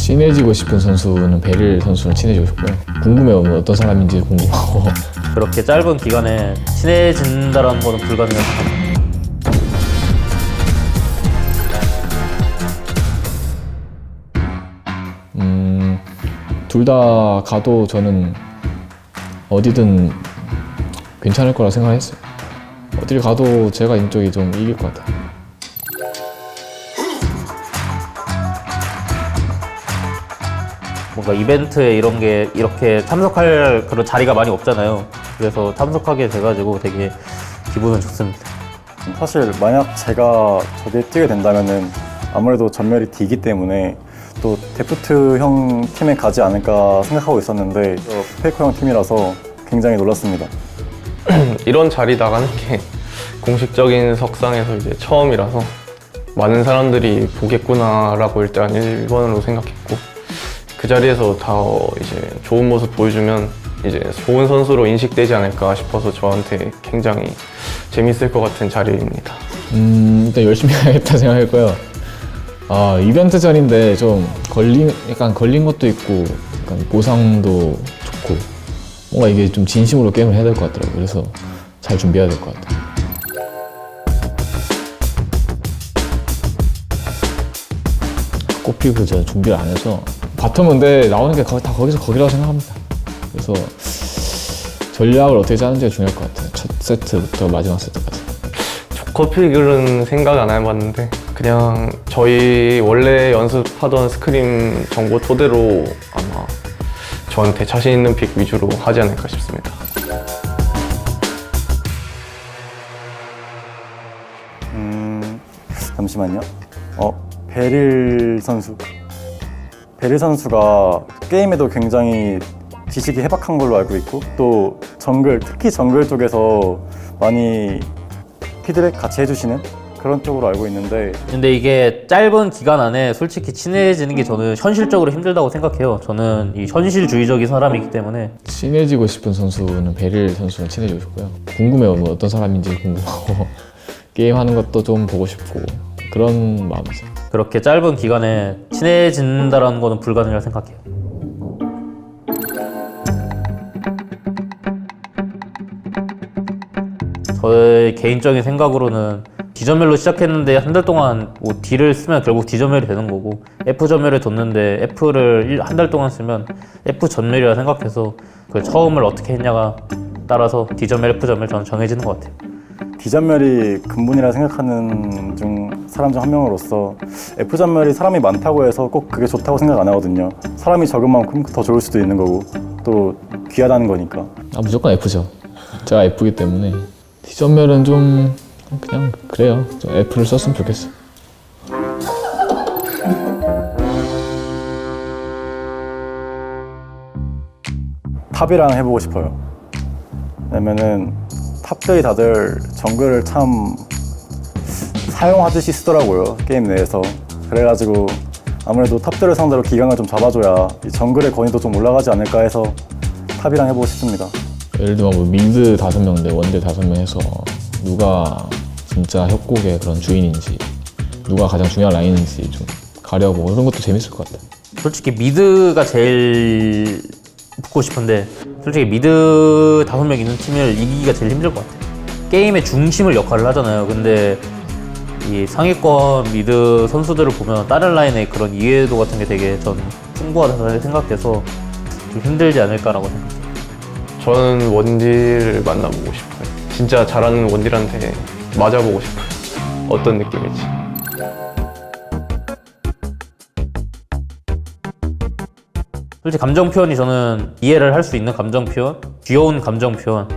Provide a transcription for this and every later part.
친해지고 싶은 선수는 베릴 선수는 친해지고 싶고요. 궁금해요. 어떤 사람인지 궁금하고. 그렇게 짧은 기간에 친해진다는 거는 불가능해요. 둘 다 가도 저는 어디든 괜찮을 거라 생각했어요. 어딜 가도 제가 있는 쪽이 좀 이길 것 같아요. 뭔가 이벤트에 이런 게 이렇게 참석할 그런 자리가 많이 없잖아요. 그래서 참석하게 돼가지고 되게 기분은 좋습니다. 사실 만약 제가 저기에 뛰게 된다면은 아무래도 전멸이 D이기 때문에 또 데프트형 팀에 가지 않을까 생각하고 있었는데 페이커형 팀이라서 굉장히 놀랐습니다. 이런 자리 나가는 게 공식적인 석상에서 이제 처음이라서 많은 사람들이 보겠구나라고 일단 1번으로 생각했고, 그 자리에서 다 이제 좋은 모습 보여주면 이제 좋은 선수로 인식되지 않을까 싶어서 저한테 굉장히 재밌을 것 같은 자리입니다. 일단 열심히 해야겠다 생각했고요. 이벤트전인데 좀 약간 걸린 것도 있고, 약간 보상도 좋고, 뭔가 이게 좀 진심으로 게임을 해야 될 것 같더라고요. 그래서 잘 준비해야 될 것 같아요. 꼽히고 제가 준비를 안 해서 바텀은 근데 나오는 게 다 거기서 거기라고 생각합니다. 그래서 전략을 어떻게 짜는지가 중요할 것 같아요. 첫 세트부터 마지막 세트까지. 조커픽은 생각 안 해봤는데 그냥 저희 원래 연습하던 스크림 정보 토대로 아마 저한테 자신 있는 픽 위주로 하지 않을까 싶습니다. 잠시만요. 베릴 선수. 베릴 선수가 게임에도 굉장히 지식이 해박한 걸로 알고 있고, 또 정글, 특히 정글 쪽에서 많이 피드백 같이 해주시는 그런 쪽으로 알고 있는데, 근데 이게 짧은 기간 안에 솔직히 친해지는 게 저는 현실적으로 힘들다고 생각해요. 저는 이 현실주의적인 사람이기 때문에. 친해지고 싶은 선수는 베릴 선수는 친해지고 싶고요. 궁금해요. 어떤 사람인지 궁금하고 게임하는 것도 좀 보고 싶고 그런 마음이죠. 그렇게 짧은 기간에 친해진다는 거는 불가능하다고 생각해요. 저의 개인적인 생각으로는 D전멸로 시작했는데 한 달 동안 뭐 D를 쓰면 결국 D전멸이 되는 거고, F전멸을 뒀는데 F를 한 달 동안 쓰면 F전멸이라 생각해서 그 처음을 어떻게 했냐가 따라서 D전멸, F전멸 저는 정해지는 것 같아요. D전멸이 근본이라 생각하는 사람 중 한 명으로서 F전멸이 사람이 많다고 해서 꼭 그게 좋다고 생각 안 하거든요. 사람이 적은 만큼 더 좋을 수도 있는 거고, 또 귀하다는 거니까. 무조건 F죠. 제가 F이기 때문에. D전멸은 좀 그냥 그래요. 좀 F를 썼으면 좋겠어. 탑이랑 해보고 싶어요. 왜냐면은 탑들이 다들 정글을 참 사용하듯이 쓰더라고요, 게임 내에서. 그래가지고 아무래도 탑들을 상대로 기강을 좀 잡아줘야 이 정글의 권위도 좀 올라가지 않을까 해서 탑이랑 해보고 싶습니다. 예를 들면 뭐 미드 5명 대 원딜 5명 해서 누가 진짜 협곡의 그런 주인인지, 누가 가장 중요한 라인인지 좀 가려고, 그런 것도 재밌을 것 같아요. 솔직히 미드가 제일 붙고 싶은데, 솔직히 미드 5명 있는 팀을 이기기가 제일 힘들 것 같아요. 게임의 중심을 역할을 하잖아요. 근데 이 상위권 미드 선수들을 보면 다른 라인의 그런 이해도 같은 게 되게 전 풍부하다고 생각해서 좀 힘들지 않을까라고 생각해요. 저는 원딜을 만나보고 싶어요. 진짜 잘하는 원딜한테 맞아보고 싶어요. 어떤 느낌일지. 솔직히 감정 표현이 저는 이해를 할 수 있는 감정 표현, 귀여운 감정 표현,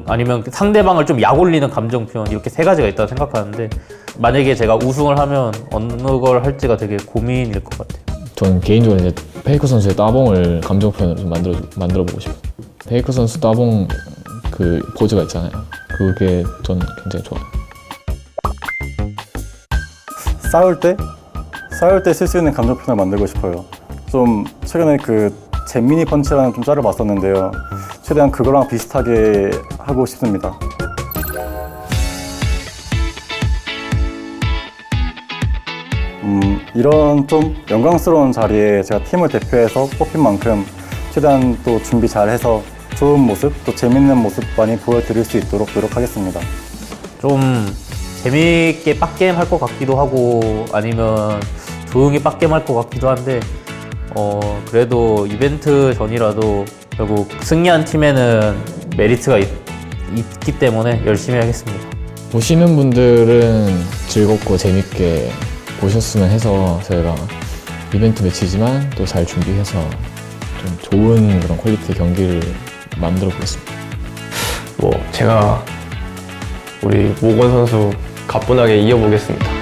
아니면 상대방을 좀 약올리는 감정 표현, 이렇게 3가지가 있다고 생각하는데, 만약에 제가 우승을 하면 어느 걸 할지가 되게 고민일 것 같아요. 저는 개인적으로 이제 페이커 선수의 따봉을 감정 표현으로 좀 만들어 보고 싶어요. 페이커 선수 따봉 그 포즈가 있잖아요. 그게 저는 굉장히 좋아요. 싸울 때 쓸 수 있는 감정 표현을 만들고 싶어요. 좀 최근에 그 잼미니 펀치라는 좀 짤을 봤었는데요. 최대한 그거랑 비슷하게 하고 싶습니다. 이런 좀 영광스러운 자리에 제가 팀을 대표해서 뽑힌 만큼 최대한 또 준비 잘해서 좋은 모습, 또 재밌는 모습 많이 보여드릴 수 있도록 노력하겠습니다. 좀 재미있게 빡게임 할 것 같기도 하고 아니면 조용히 빡게임 할 것 같기도 한데 그래도 이벤트 전이라도 결국 승리한 팀에는 메리트가 있기 때문에 열심히 하겠습니다. 보시는 분들은 즐겁고 재밌게 보셨으면 해서 저희가 이벤트 매치지만 또 잘 준비해서 좀 좋은 그런 퀄리티 경기를 만들어 보겠습니다. 뭐 제가 우리 모건 선수 가뿐하게 이겨보겠습니다.